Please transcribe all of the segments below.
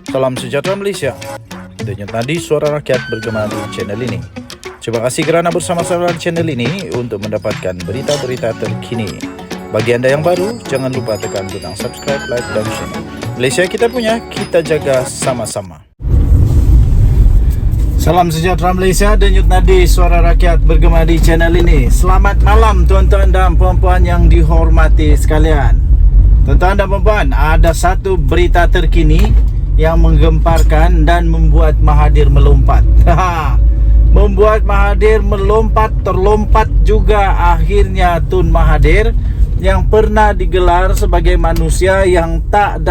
Salam sejahtera Malaysia. Denyut nadi suara rakyat bergema di channel ini. Terima kasih kerana bersama-sama di channel ini untuk mendapatkan berita-berita terkini. Bagi anda yang baru, jangan lupa tekan butang subscribe, like dan share. Malaysia kita punya, kita jaga sama-sama. Salam sejahtera Malaysia, denyut nadi suara rakyat bergema di channel ini. Selamat malam tuan-tuan dan puan-puan yang dihormati sekalian. Tuan-tuan dan puan-puan, ada satu berita terkini yang menggemparkan dan membuat Mahathir melompat. Membuat Mahathir melompat, terlompat juga akhirnya Tun Mahathir yang pernah digelar sebagai manusia yang tak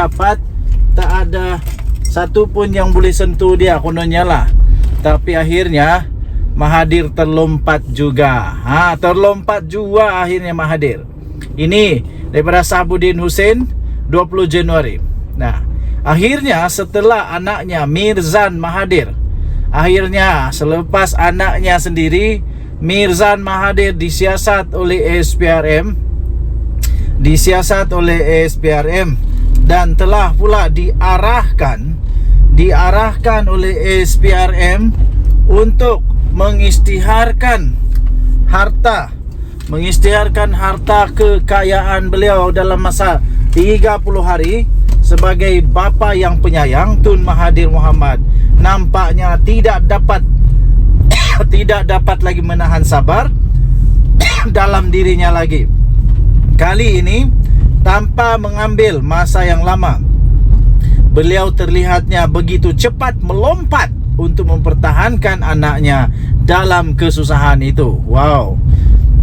ada satu pun yang boleh sentuh dia kononnya lah. Tapi akhirnya Mahathir terlompat juga. Terlompat juga akhirnya Mahathir. Ini daripada Sahabuddin Hussein 20 Januari. Nah, akhirnya setelah anaknya Mirzan Mahathir, akhirnya selepas anaknya sendiri Mirzan Mahathir disiasat oleh SPRM dan telah pula diarahkan oleh SPRM untuk mengisytiharkan harta kekayaan beliau dalam masa 30 hari sebagai bapa yang penyayang. Tun Mahathir Mohamad nampaknya tidak dapat lagi menahan sabar dalam dirinya lagi. Kali ini tanpa mengambil masa yang lama, beliau terlihatnya begitu cepat melompat untuk mempertahankan anaknya dalam kesusahan itu. Wow.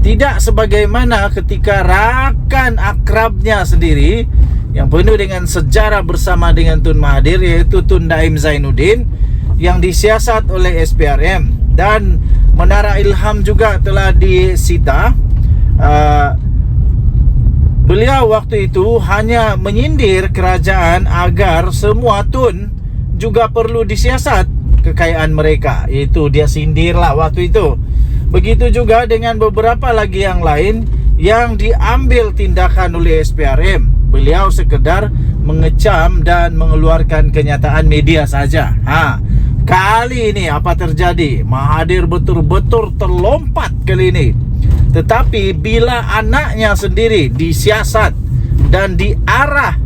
Tidak sebagaimana ketika rakan akrabnya sendiri yang penuh dengan sejarah bersama dengan Tun Mahathir, yaitu Tun Daim Zainuddin yang disiasat oleh SPRM, dan Menara Ilham juga telah disita. Beliau waktu itu hanya menyindir kerajaan agar semua Tun juga perlu disiasat kekayaan mereka. Itu dia sindirlah waktu itu. Begitu juga dengan beberapa lagi yang lain yang diambil tindakan oleh SPRM. Beliau sekedar mengecam dan mengeluarkan kenyataan media saja. Kali ini apa terjadi? Mahathir betul-betul terlompat kali ini. Tetapi bila anaknya sendiri disiasat dan diarah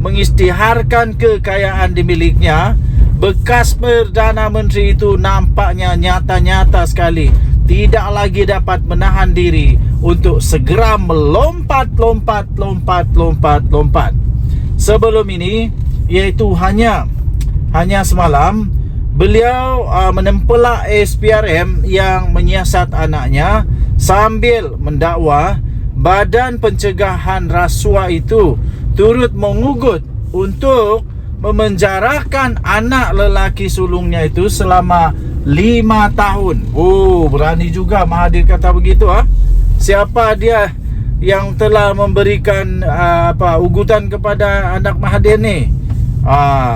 mengisytiharkan kekayaan dimiliknya, bekas Perdana Menteri itu nampaknya nyata-nyata sekali tidak lagi dapat menahan diri untuk segera melompat. Sebelum ini, yaitu hanya semalam, beliau menempelak SPRM yang menyiasat anaknya sambil mendakwa Badan Pencegahan Rasuah itu turut mengugut untuk memenjarakan anak lelaki sulungnya itu selama 5 tahun. Berani juga Mahathir kata begitu. Siapa dia yang telah memberikan ugutan kepada anak Mahathir ni?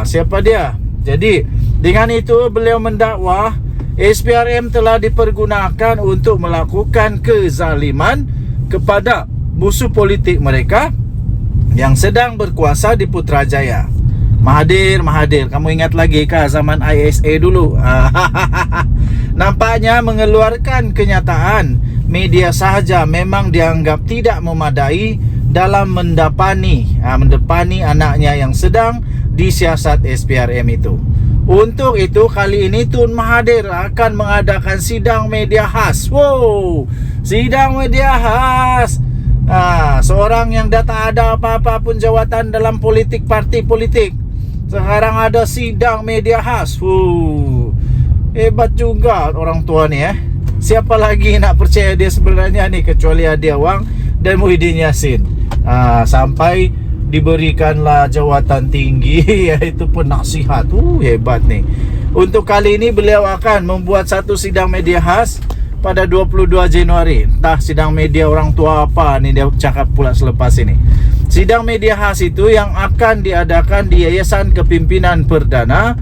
Siapa dia? Jadi dengan itu beliau mendakwa SPRM telah dipergunakan untuk melakukan kezaliman kepada musuh politik mereka yang sedang berkuasa di Putrajaya. Mahathir, kamu ingat lagi ke zaman ISA dulu? Nampaknya mengeluarkan kenyataan media sahaja memang dianggap tidak memadai dalam mendepani anaknya yang sedang disiasat SPRM itu. Untuk itu kali ini Tun Mahathir akan mengadakan sidang media khas. Sidang media khas. Seorang yang tak ada apa-apa pun jawatan dalam parti politik, sekarang ada sidang media khas. Hebat juga orang tua ni. Siapa lagi nak percaya dia sebenarnya ni kecuali Adia Wang dan Muhyiddin Yassin. Sampai diberikanlah jawatan tinggi iaitu penasihat. Hebat ni. Untuk kali ini beliau akan membuat satu sidang media khas pada 22 Januari. Entah sidang media orang tua apa ni dia cakap pula selepas ini. Sidang media khas itu yang akan diadakan di Yayasan Kepimpinan Perdana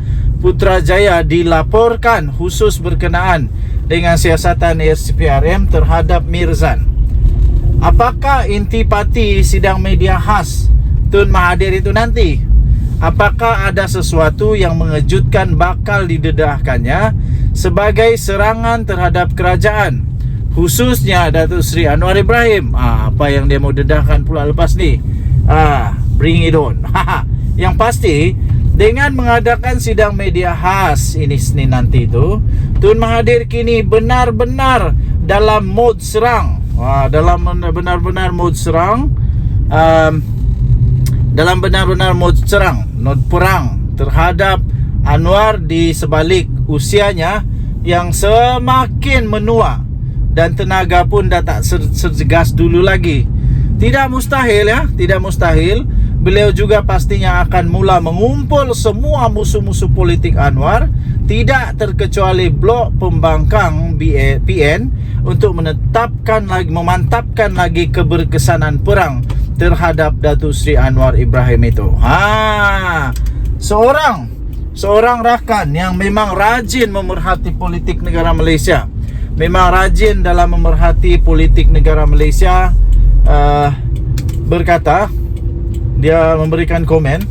Putrajaya dilaporkan khusus berkenaan dengan siasatan SPRM terhadap Mirzan. Apakah intipati sidang media khas Tun Mahathir itu nanti? apakah ada sesuatu yang mengejutkan bakal didedahkannya sebagai serangan terhadap kerajaan, khususnya Datuk Seri Anwar Ibrahim. Apa yang dia mau dedahkan pula lepas ni? Bring it on. Yang pasti, dengan mengadakan sidang media khas ini Senin nanti tu, Tun Mahathir kini benar-benar dalam mod serang. Dalam benar-benar mod serang, dalam benar-benar mod serang, mod perang terhadap Anwar di sebalik usianya yang semakin menua dan tenaga pun dah tak sejegas dulu lagi. Tidak mustahil ya, tidak mustahil beliau juga pastinya akan mula mengumpul semua musuh-musuh politik Anwar, tidak terkecuali blok pembangkang PN, untuk memantapkan lagi keberkesanan perang terhadap Datuk Seri Anwar Ibrahim itu. Seorang rakan yang memang rajin memerhati politik negara Malaysia, memang rajin dalam memerhati politik negara Malaysia, berkata, dia memberikan komen,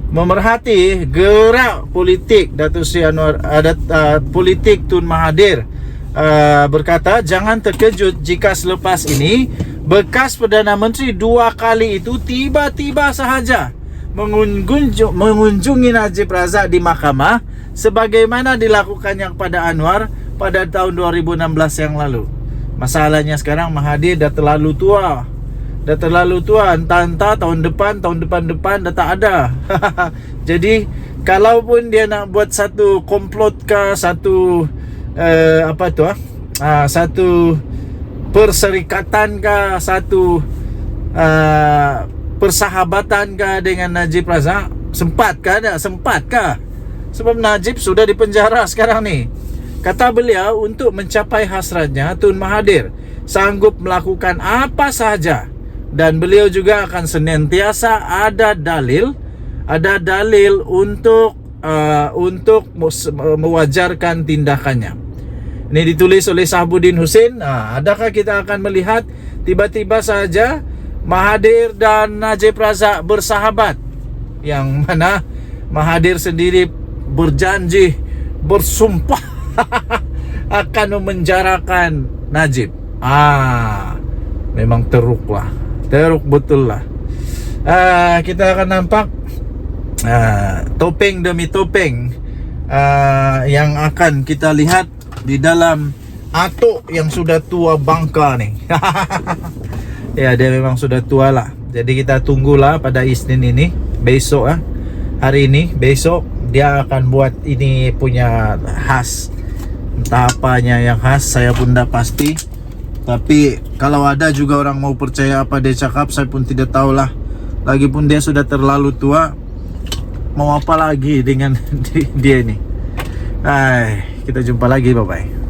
memerhati gerak politik Datuk Seri Anwar, politik Tun Mahathir, berkata, jangan terkejut jika selepas ini bekas Perdana Menteri 2 kali itu tiba-tiba sahaja mengunjungi Najib Razak di mahkamah sebagaimana dilakukannya kepada Anwar pada tahun 2016 yang lalu. Masalahnya sekarang Mahathir dah terlalu tua. Entah tahun depan dah tak ada. Jadi kalaupun dia nak buat satu komplot ke, satu satu perserikatan ke, satu persahabatan ke dengan Najib Razak, sempatkah? Sebab Najib sudah dipenjara sekarang ni. Kata beliau, untuk mencapai hasratnya, Tun Mahathir sanggup melakukan apa sahaja, dan beliau juga akan senantiasa ada dalil untuk mewajarkan tindakannya. Ini ditulis oleh Sahabuddin Hussein. Adakah kita akan melihat tiba-tiba saja Mahathir dan Najib Razak bersahabat, yang mana Mahathir sendiri berjanji, bersumpah akan memenjarakan Najib. Memang teruk betul lah. Kita akan nampak topeng demi topeng yang akan kita lihat di dalam atuk yang sudah tua bangka ni. Ya, dia memang sudah tua lah. Jadi kita tunggulah pada Isnin ini, besok hari ini, besok dia akan buat ini punya khas. Entah apanya yang khas, saya pun tak pasti. Tapi kalau ada juga orang mau percaya apa dia cakap, saya pun tidak tahulah. Lagipun dia sudah terlalu tua, mau apa lagi dengan dia ni. Kita jumpa lagi, bye-bye.